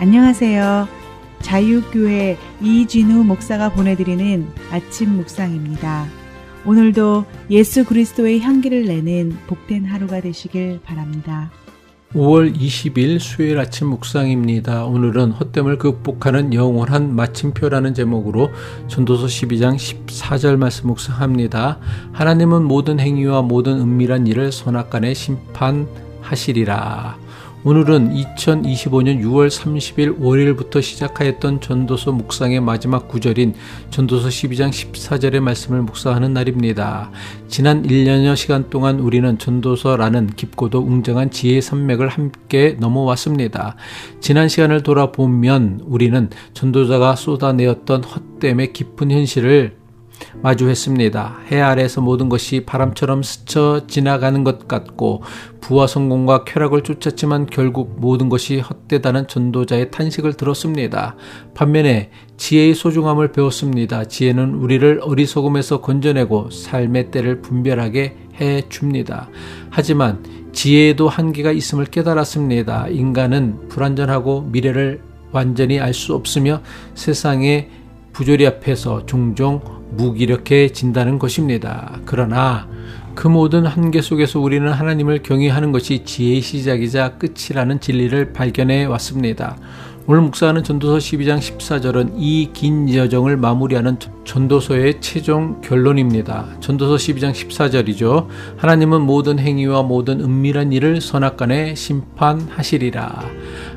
안녕하세요. 자유교회 이진우 목사가 보내드리는 아침 묵상입니다. 오늘도 예수 그리스도의 향기를 내는 복된 하루가 되시길 바랍니다. 5월 20일 수요일 아침 묵상입니다. 오늘은 헛됨을 극복하는 영원한 마침표라는 제목으로 전도서 12장 14절 말씀 묵상합니다. 하나님은 모든 행위와 모든 은밀한 일을 선악간에 심판하시리라. 오늘은 2025년 6월 30일 월요일부터 시작하였던 전도서 묵상의 마지막 구절인 전도서 12장 14절의 말씀을 묵상하는 날입니다. 지난 1년여 시간 동안 우리는 전도서라는 깊고도 웅장한 지혜의 산맥을 함께 넘어왔습니다. 지난 시간을 돌아보면 우리는 전도자가 쏟아내었던 헛됨의 깊은 현실을 마주했습니다. 해 아래에서 모든 것이 바람처럼 스쳐 지나가는 것 같고 부와 성공과 쾌락을 쫓았지만 결국 모든 것이 헛되다는 전도자의 탄식을 들었습니다. 반면에 지혜의 소중함을 배웠습니다. 지혜는 우리를 어리석음에서 건져내고 삶의 때를 분별하게 해줍니다. 하지만 지혜에도 한계가 있음을 깨달았습니다. 인간은 불완전하고 미래를 완전히 알 수 없으며 세상의 부조리 앞에서 종종 무기력해진다는 것입니다. 그러나 그 모든 한계 속에서 우리는 하나님을 경외하는 것이 지혜의 시작이자 끝이라는 진리를 발견해 왔습니다. 오늘 묵상하는 전도서 12장 14절은 이 긴 여정을 마무리하는 전도서의 최종 결론입니다. 전도서 12장 14절이죠. 하나님은 모든 행위와 모든 은밀한 일을 선악간에 심판하시리라.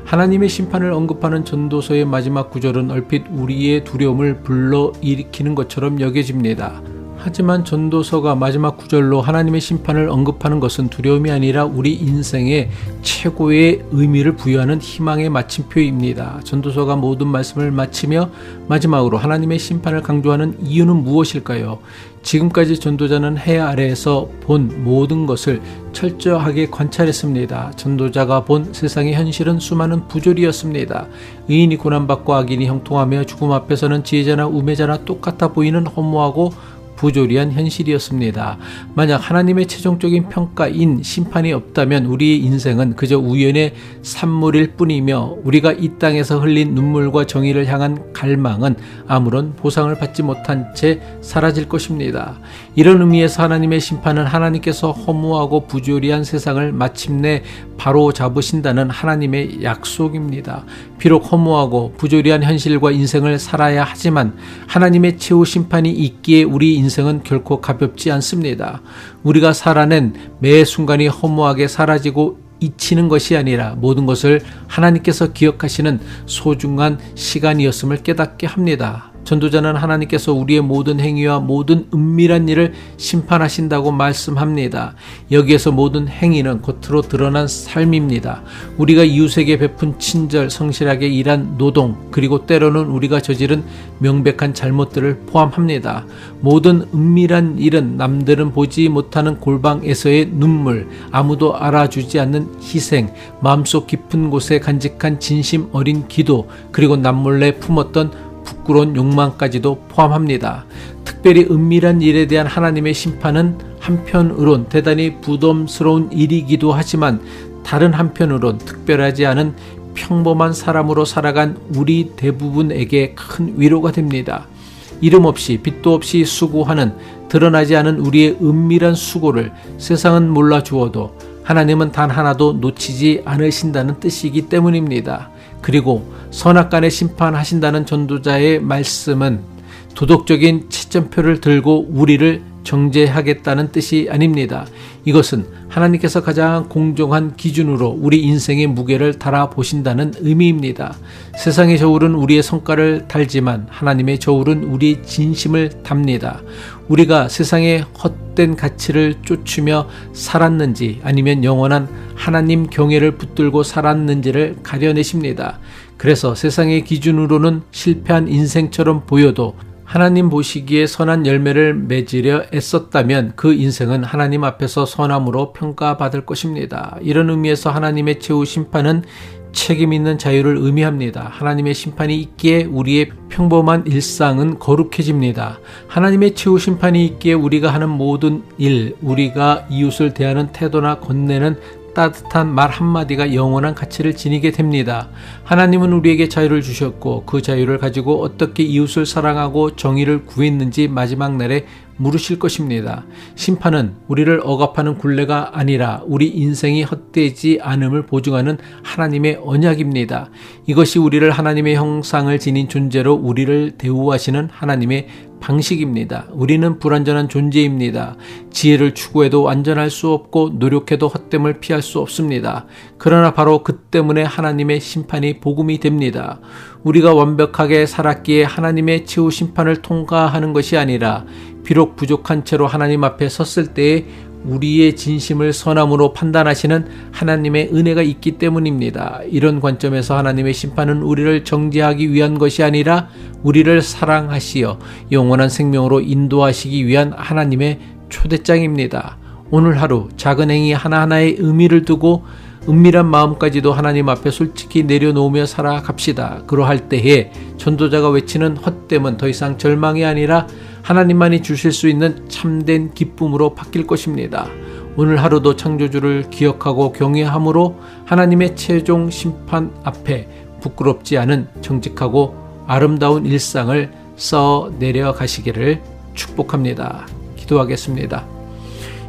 하나님의 심판을 언급하는 전도서의 마지막 구절은 얼핏 우리의 두려움을 불러일으키는 것처럼 여겨집니다. 하지만 전도서가 마지막 구절로 하나님의 심판을 언급하는 것은 두려움이 아니라 우리 인생의 최고의 의미를 부여하는 희망의 마침표입니다. 전도서가 모든 말씀을 마치며 마지막으로 하나님의 심판을 강조하는 이유는 무엇일까요? 지금까지 전도자는 해 아래에서 본 모든 것을 철저하게 관찰했습니다. 전도자가 본 세상의 현실은 수많은 부조리였습니다. 의인이 고난받고 악인이 형통하며 죽음 앞에서는 지혜자나 우매자나 똑같아 보이는 허무하고 부조리한 현실이었습니다. 만약 하나님의 최종적인 평가인 심판이 없다면 우리의 인생은 그저 우연의 산물일 뿐이며 우리가 이 땅에서 흘린 눈물과 정의를 향한 갈망은 아무런 보상을 받지 못한 채 사라질 것입니다. 이런 의미에서 하나님의 심판은 하나님께서 허무하고 부조리한 세상을 마침내 바로 잡으신다는 하나님의 약속입니다. 비록 허무하고 부조리한 현실과 인생을 살아야 하지만 하나님의 최후 심판이 있기에 우리 인생은 결코 가볍지 않습니다. 우리가 살아낸 매 순간이 허무하게 사라지고 잊히는 것이 아니라 모든 것을 하나님께서 기억하시는 소중한 시간이었음을 깨닫게 합니다. 전도자는 하나님께서 우리의 모든 행위와 모든 은밀한 일을 심판하신다고 말씀합니다. 여기에서 모든 행위는 겉으로 드러난 삶입니다. 우리가 이웃에게 베푼 친절, 성실하게 일한 노동, 그리고 때로는 우리가 저지른 명백한 잘못들을 포함합니다. 모든 은밀한 일은 남들은 보지 못하는 골방에서의 눈물, 아무도 알아주지 않는 희생, 마음속 깊은 곳에 간직한 진심 어린 기도, 그리고 남몰래 품었던 부끄러운 욕망까지도 포함합니다. 특별히 은밀한 일에 대한 하나님의 심판은 한편으론 대단히 부담스러운 일이기도 하지만 다른 한편으론 특별하지 않은 평범한 사람으로 살아간 우리 대부분에게 큰 위로가 됩니다. 이름 없이 빛도 없이 수고하는 드러나지 않은 우리의 은밀한 수고를 세상은 몰라주어도 하나님은 단 하나도 놓치지 않으신다는 뜻이기 때문입니다. 그리고 선악간에 심판하신다는 전도자의 말씀은 도덕적인 채점표를 들고 우리를 정죄하겠다는 뜻이 아닙니다. 이것은 하나님께서 가장 공정한 기준으로 우리 인생의 무게를 달아보신다는 의미입니다. 세상의 저울은 우리의 성과를 달지만 하나님의 저울은 우리의 진심을 답니다. 우리가 세상의 헛된 가치를 쫓으며 살았는지 아니면 영원한 하나님 경외를 붙들고 살았는지를 가려내십니다. 그래서 세상의 기준으로는 실패한 인생처럼 보여도 하나님 보시기에 선한 열매를 맺으려 애썼다면 그 인생은 하나님 앞에서 선함으로 평가받을 것입니다. 이런 의미에서 하나님의 최후 심판은 책임 있는 자유를 의미합니다. 하나님의 심판이 있기에 우리의 평범한 일상은 거룩해집니다. 하나님의 최후 심판이 있기에 우리가 하는 모든 일, 우리가 이웃을 대하는 태도나 건네는 따뜻한 말 한마디가 영원한 가치를 지니게 됩니다. 하나님은 우리에게 자유를 주셨고 그 자유를 가지고 어떻게 이웃을 사랑하고 정의를 구했는지 마지막 날에 물으실 것입니다. 심판은 우리를 억압하는 굴레가 아니라 우리 인생이 헛되지 않음을 보증하는 하나님의 언약입니다. 이것이 우리를 하나님의 형상을 지닌 존재로 우리를 대우하시는 하나님의 방식입니다. 우리는 불완전한 존재입니다. 지혜를 추구해도 완전할 수 없고 노력해도 헛됨을 피할 수 없습니다. 그러나 바로 그 때문에 하나님의 심판이 복음이 됩니다. 우리가 완벽하게 살았기에 하나님의 최후 심판을 통과하는 것이 아니라 비록 부족한 채로 하나님 앞에 섰을 때에 우리의 진심을 선함으로 판단하시는 하나님의 은혜가 있기 때문입니다. 이런 관점에서 하나님의 심판은 우리를 정죄하기 위한 것이 아니라 우리를 사랑하시어 영원한 생명으로 인도하시기 위한 하나님의 초대장입니다. 오늘 하루 작은 행위 하나하나에 의미를 두고 은밀한 마음까지도 하나님 앞에 솔직히 내려놓으며 살아갑시다. 그러할 때에 전도자가 외치는 헛됨은 더 이상 절망이 아니라 하나님만이 주실 수 있는 참된 기쁨으로 바뀔 것입니다. 오늘 하루도 창조주를 기억하고 경외함으로 하나님의 최종 심판 앞에 부끄럽지 않은 정직하고 아름다운 일상을 써 내려가시기를 축복합니다. 기도하겠습니다.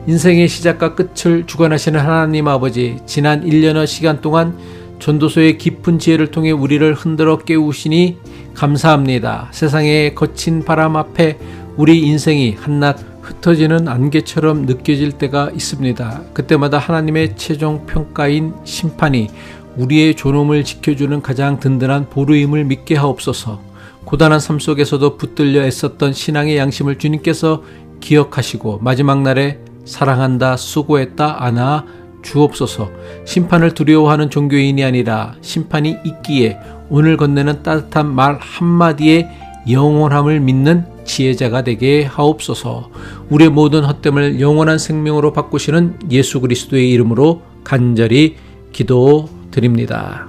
인생의 시작과 끝을 주관하시는 하나님 아버지, 지난 1년여 시간 동안 전도서의 깊은 지혜를 통해 우리를 흔들어 깨우시니 감사합니다. 세상의 거친 바람 앞에 우리 인생이 한낱 흩어지는 안개처럼 느껴질 때가 있습니다. 그때마다 하나님의 최종 평가인 심판이 우리의 존엄을 지켜주는 가장 든든한 보루임을 믿게 하옵소서. 고단한 삶 속에서도 붙들려 애썼던 신앙의 양심을 주님께서 기억하시고 마지막 날에 사랑한다, 수고했다, 안아 주옵소서. 심판을 두려워하는 종교인이 아니라 심판이 있기에 오늘 건네는 따뜻한 말 한마디에 영원함을 믿는 지혜자가 되게 하옵소서. 우리의 모든 헛됨을 영원한 생명으로 바꾸시는 예수 그리스도의 이름으로 간절히 기도드립니다.